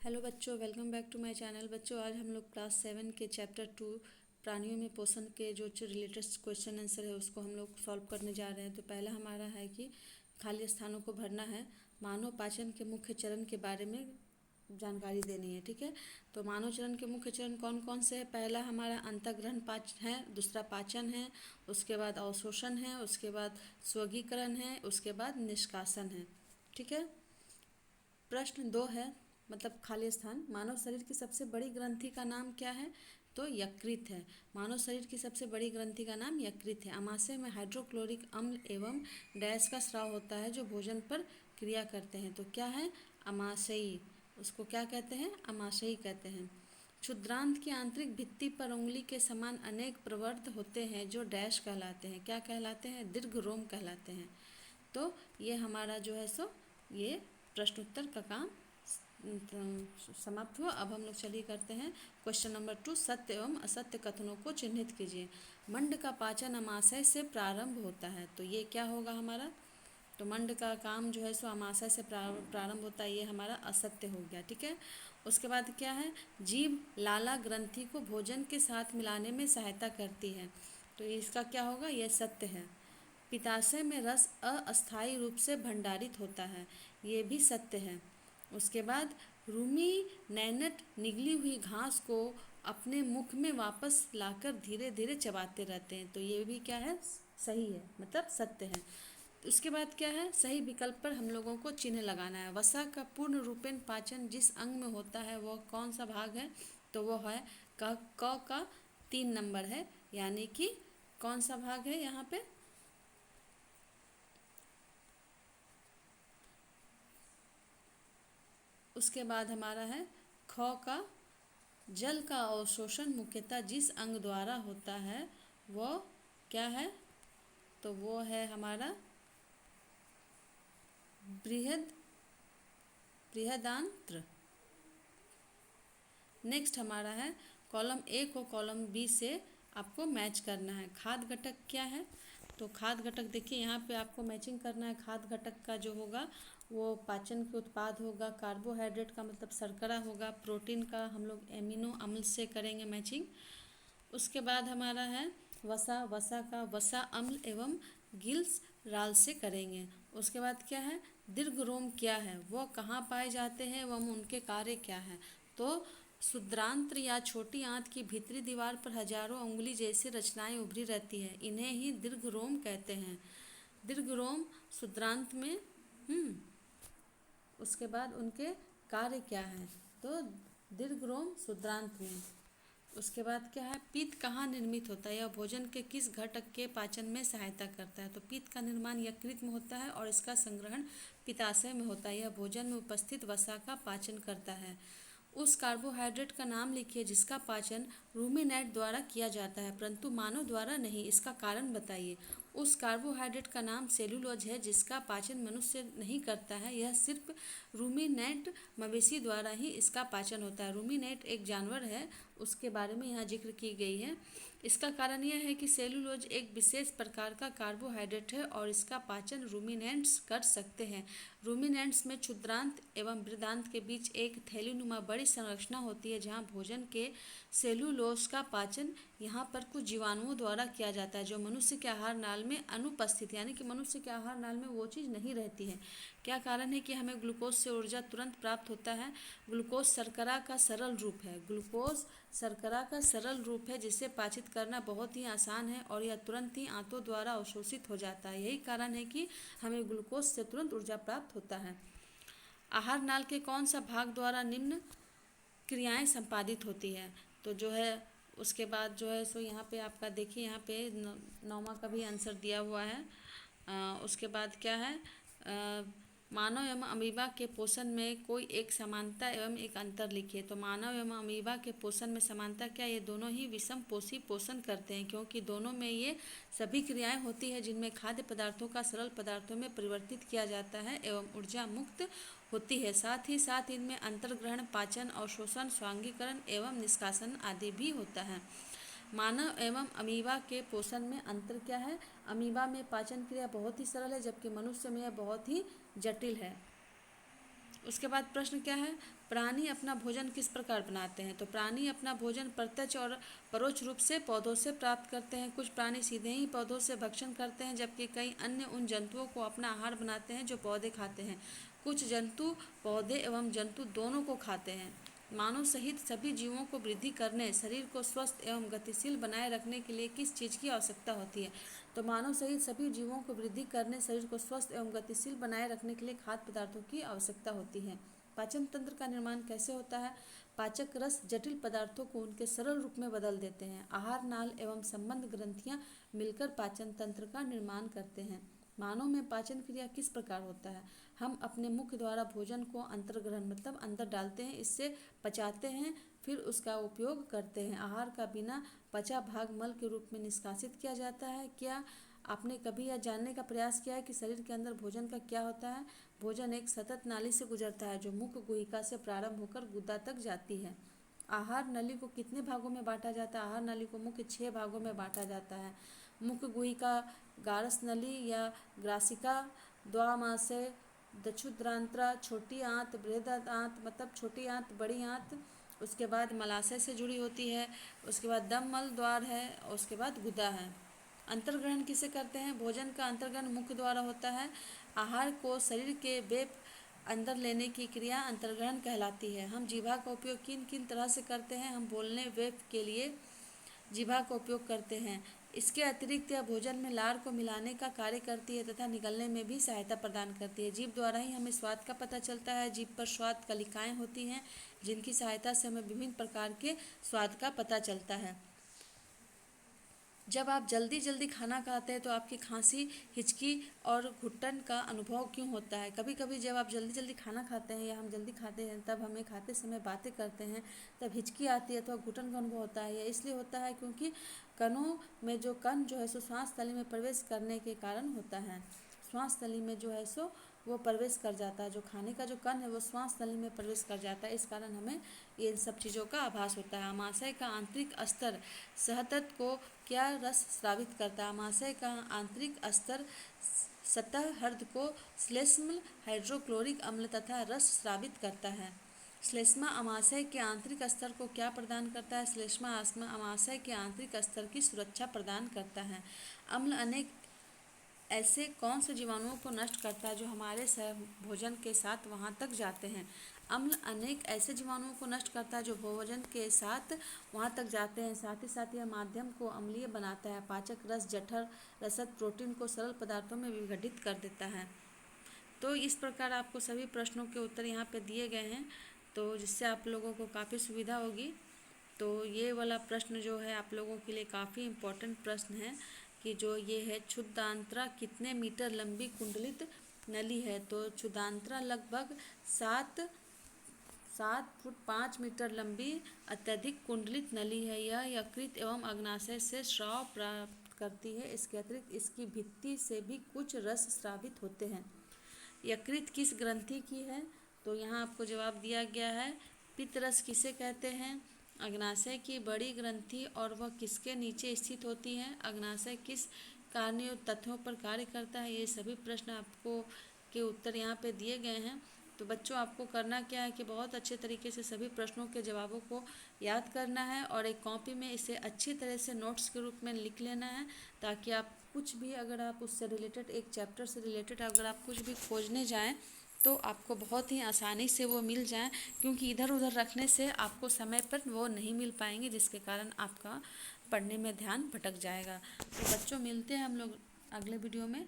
Hello बच्चों, welcome back to my channel. बच्चों, आज हम लोग क्लास 7 के चैप्टर 2 प्राणियों में पोषण के जो रिलेटेड क्वेश्चन आंसर है उसको हम लोग सॉल्व करने जा रहे हैं। तो पहला हमारा है कि खाली स्थानों को भरना है। मानव पाचन के मुख्य चरण के बारे में जानकारी देनी है। ठीक है, तो मानव चरण के मुख्य चरण कौन कौन से है? पहला हमारा अंतःग्रहण पाचन है, दूसरा पाचन है, उसके बाद अवशोषण है, उसके बाद स्वर्गीकरण है, उसके बाद निष्कासन है। ठीक है। प्रश्न 2 है, मतलब खाली स्थान। मानव शरीर की सबसे बड़ी ग्रंथि का नाम क्या है? तो यकृत है। मानव शरीर की सबसे बड़ी ग्रंथि का नाम यकृत है। आमाशय में हाइड्रोक्लोरिक अम्ल एवं डैश का स्राव होता है जो भोजन पर क्रिया करते हैं। तो क्या है? अमाशयी। उसको क्या कहते हैं? अमाशयी कहते हैं। क्षुद्रांत की आंतरिक भित्ति पर उंगली के समान अनेक प्रवर्त होते हैं जो डैश कहलाते हैं। क्या कहलाते हैं? दीर्घ रोम कहलाते हैं। तो ये हमारा जो है सो ये प्रश्नोत्तर का काम समाप्त हुआ। अब हम लोग चलिए करते हैं क्वेश्चन नंबर 2। सत्य एवं असत्य कथनों को चिन्हित कीजिए। मंड का पाचन अमाशय से प्रारंभ होता है। तो ये क्या होगा हमारा? तो मंड का काम जो है सो अमाशय से प्रारंभ होता है, ये हमारा असत्य हो गया। ठीक है। उसके बाद क्या है? जीभ लाला ग्रंथि को भोजन के साथ मिलाने में सहायता करती है। तो इसका क्या होगा? यह सत्य है। पित्ताशय में रस अस्थायी रूप से भंडारित होता है, ये भी सत्य है। उसके बाद रूमिनेंट निगली हुई घास को अपने मुख में वापस लाकर धीरे धीरे चबाते रहते हैं। तो ये भी क्या है? सही है, मतलब सत्य है। उसके बाद क्या है? सही विकल्प पर हम लोगों को चिन्ह लगाना है। वसा का पूर्ण रूपेण पाचन जिस अंग में होता है वह कौन सा भाग है? तो वो है क का 3 नंबर है, यानी कि कौन सा भाग है यहाँ पे? उसके बाद हमारा है ख का जल का अवशोषण मुख्यतः जिस अंग द्वारा होता है वो क्या है? तो वो है हमारा बृहदांत्र। नेक्स्ट हमारा है कॉलम ए को कॉलम बी से आपको मैच करना है। खाद्य घटक क्या है? तो खाद्य घटक देखिए यहाँ पे आपको मैचिंग करना है। खाद्य घटक का जो होगा वो पाचन के उत्पाद होगा, कार्बोहाइड्रेट का मतलब शर्करा होगा, प्रोटीन का हम लोग एमिनो अम्ल से करेंगे मैचिंग। उसके बाद हमारा है वसा, वसा का वसा अम्ल एवं गिल्स राल से करेंगे। उसके बाद क्या है? दीर्घ रोम क्या है? वो कहाँ पाए जाते हैं एवं उनके कार्य क्या है? तो शुद्रांत्र या छोटी आंत की भीतरी दीवार पर हजारों उंगली जैसी रचनाएं उभरी रहती है, इन्हें ही दीर्घ रोम कहते हैं। दीर्घ रोम शुद्रांत में उसके बाद उनके कार्य क्या है? तो दीर्घ रोम शुद्रांत में। उसके बाद क्या है? पित्त कहाँ निर्मित होता है? यह भोजन के किस घटक के पाचन में सहायता करता है? तो पित्त का निर्माण यकृत में होता है और इसका संग्रहण पित्ताशय में होता है। यह भोजन में उपस्थित वसा का पाचन करता है। उस कार्बोहाइड्रेट का नाम लिखिए जिसका पाचन रूमिनेंट द्वारा किया जाता है परंतु मानव द्वारा नहीं, इसका कारण बताइए। उस कार्बोहाइड्रेट का नाम सेलुलोज है जिसका पाचन मनुष्य नहीं करता है, यह सिर्फ रूमिनेंट मवेशी द्वारा ही इसका पाचन होता है। रूमिनेंट एक जानवर है, उसके बारे में यहाँ जिक्र की गई है। इसका कारण यह है कि सेलुलोज एक विशेष प्रकार का कार्बोहाइड्रेट है और इसका पाचन रूमिनेंट्स कर सकते हैं। रूमिनेंट्स में क्षुद्रांत एवं बृहदांत के बीच एक थैलीनुमा बड़ी संरचना होती है जहाँ भोजन के सेलुलोज का पाचन यहाँ पर कुछ जीवाणुओं द्वारा किया जाता है जो मनुष्य के आहार नाल में अनुपस्थित, यानी कि मनुष्य के आहार नाल में वो चीज़ नहीं रहती है। क्या कारण है कि हमें ग्लूकोज से ऊर्जा तुरंत प्राप्त होता है? ग्लूकोज शर्करा का सरल रूप है। ग्लूकोज शर्करा का सरल रूप है जिसे पाचित करना बहुत ही आसान है और यह तुरंत ही आंतों द्वारा अवशोषित हो जाता है। यही कारण है कि हमें ग्लूकोज से तुरंत ऊर्जा प्राप्त होता है। आहार नाल के कौन सा भाग द्वारा निम्न क्रियाएं संपादित होती है? तो जो है उसके बाद जो है सो यहाँ पे आपका देखिए, यहाँ पे 9वां का भी आंसर दिया हुआ है। उसके बाद क्या है? मानव एवं अमीबा के पोषण में कोई एक समानता एवं एक अंतर लिखिए। तो मानव एवं अमीबा के पोषण में समानता क्या? ये दोनों ही विषम पोषी पोषण करते हैं क्योंकि दोनों में ये सभी क्रियाएं होती है जिनमें खाद्य पदार्थों का सरल पदार्थों में परिवर्तित किया जाता है एवं ऊर्जा मुक्त होती है। साथ ही साथ इनमें अंतर्ग्रहण, पाचन, अवशोषण, स्वांगीकरण एवं निष्कासन आदि भी होता है। मानव एवं अमीबा के पोषण में अंतर क्या है? अमीबा में पाचन क्रिया बहुत ही सरल है जबकि मनुष्य में यह बहुत ही जटिल है। उसके बाद प्रश्न क्या है, प्राणी अपना भोजन किस प्रकार बनाते हैं। तो प्राणी अपना भोजन प्रत्यक्ष और परोक्ष रूप से पौधों से प्राप्त करते हैं। कुछ प्राणी सीधे ही पौधों से भक्षण करते हैं, जबकि कई अन्य उन जंतुओं को अपना आहार बनाते हैं जो पौधे खाते हैं। कुछ जंतु पौधे एवं जंतु दोनों को खाते हैं। मानव सहित सभी जीवों को वृद्धि करने, शरीर को स्वस्थ एवं गतिशील बनाए रखने के लिए किस चीज़ की आवश्यकता होती है। तो मानव सहित सभी जीवों को वृद्धि करने, शरीर को स्वस्थ एवं गतिशील बनाए रखने के लिए खाद्य पदार्थों की आवश्यकता होती है। पाचन तंत्र का निर्माण कैसे होता है। पाचक रस जटिल पदार्थों को उनके सरल रूप में बदल देते हैं। आहार नाल एवं संबंध ग्रंथियां मिलकर पाचन तंत्र का निर्माण करते हैं। मानव में पाचन क्रिया किस प्रकार होता है। हम अपने मुख द्वारा भोजन को अंतर्ग्रहण मतलब अंदर डालते हैं, इससे पचाते हैं, फिर उसका उपयोग करते हैं। आहार का बिना पचा भाग मल के रूप में निष्कासित किया जाता है। क्या आपने कभी यह जानने का प्रयास किया है कि शरीर के अंदर भोजन का क्या होता है। भोजन एक सतत नाली से गुजरता है जो मुख गुहिका से प्रारंभ होकर गुदा तक जाती है। आहार नली को कितने भागों में बांटा जाता है। आहार नली को मुख्य 6 भागों में बांटा जाता है। मुख गुहिका, गारस नली या ग्रासिका, द्वामाशय, दक्षुद्रांत्रा, छोटी आंत, बृहद आंत मतलब छोटी आंत, बड़ी आंत, उसके बाद मलाशय से जुड़ी होती है, उसके बाद दम मल द्वार है, और उसके बाद गुदा है। अंतर्ग्रहण किसे कहते हैं। भोजन का अंतर्ग्रहण मुख द्वारा होता है। आहार को शरीर के वेप अंदर लेने की क्रिया अंतर्ग्रहण कहलाती है। हम जीभा का उपयोग किन किन तरह से करते हैं। हम बोलने वेप के लिए जीभा का उपयोग करते हैं। इसके अतिरिक्त यह भोजन में लार को मिलाने का कार्य करती है तथा निगलने में भी सहायता प्रदान करती है। जीभ द्वारा ही हमें स्वाद का पता चलता है। जीभ पर स्वाद कलिकाएं होती हैं जिनकी सहायता से हमें विभिन्न प्रकार के स्वाद का पता चलता है। जब आप जल्दी जल्दी खाना खाते हैं तो आपकी खांसी, हिचकी और घुटन का अनुभव क्यों होता है। कभी कभी जब आप जल्दी जल्दी खाना खाते हैं या हम जल्दी खाते हैं तब हमें खाते समय बातें करते हैं, तब हिचकी आती है तो घुटन का अनुभव होता है। यह इसलिए होता है क्योंकि कणों में जो कण जो है सो श्वास नली में प्रवेश करने के कारण होता है। श्वास नली में जो है सो वो प्रवेश कर जाता है। जो खाने का जो कण है वो श्वास नली में प्रवेश कर जाता है, इस कारण हमें ये सब चीज़ों का आभास होता है। आमाशय का आंतरिक स्तर सहतत को क्या रस स्रावित करता है। आमाशय का आंतरिक स्तर सतह हृद को श्लेष्म, हाइड्रोक्लोरिक अम्ल तथा रस स्रावित करता है। श्लेष्मा आमाशय के आंतरिक स्तर को क्या प्रदान करता है। श्लेष्मा आमाशय के आंतरिक स्तर की सुरक्षा प्रदान करता है। अम्ल अनेक ऐसे कौन से जीवाणुओं को नष्ट करता है जो हमारे भोजन के साथ वहाँ तक जाते हैं। अम्ल अनेक ऐसे जीवाणुओं को नष्ट करता है जो भोजन के साथ वहाँ तक जाते हैं। साथ ही साथ यह माध्यम को अम्लीय बनाता है। पाचक रस जठर रसद प्रोटीन को सरल पदार्थों में विघटित कर देता है। तो इस प्रकार आपको सभी प्रश्नों के उत्तर यहाँ पे दिए गए हैं, तो जिससे आप लोगों को काफ़ी सुविधा होगी। तो ये वाला प्रश्न जो है आप लोगों के लिए काफ़ी इम्पोर्टेंट प्रश्न है कि जो ये है क्षुद्रांत्रा कितने मीटर लंबी कुंडलित नली है। तो क्षुद्रांत्रा लगभग 7 फुट 5 मीटर लंबी अत्यधिक कुंडलित नली है। यह यकृत एवं अग्नाशय से स्राव प्राप्त करती है। इसके अतिरिक्त इसकी भित्ति से भी कुछ रस स्रावित होते हैं। यकृत किस ग्रंथि की है। तो यहाँ आपको जवाब दिया गया है। पित्तरस किसे कहते हैं। अग्नाशय की बड़ी ग्रंथि और वह किसके नीचे स्थित होती है। अग्नाशय किस कार्य और तथ्यों पर कार्य करता है। ये सभी प्रश्न आपको के उत्तर यहाँ पे दिए गए हैं। तो बच्चों आपको करना क्या है कि बहुत अच्छे तरीके से सभी प्रश्नों के जवाबों को याद करना है और एक कॉपी में इसे अच्छी तरह से नोट्स के रूप में लिख लेना है, ताकि आप कुछ भी अगर आप उससे रिलेटेड एक चैप्टर से रिलेटेड अगर आप कुछ भी खोजने जाएं तो आपको बहुत ही आसानी से वो मिल जाए, क्योंकि इधर उधर रखने से आपको समय पर वो नहीं मिल पाएंगे, जिसके कारण आपका पढ़ने में ध्यान भटक जाएगा। तो बच्चों मिलते हैं हम लोग अगले वीडियो में।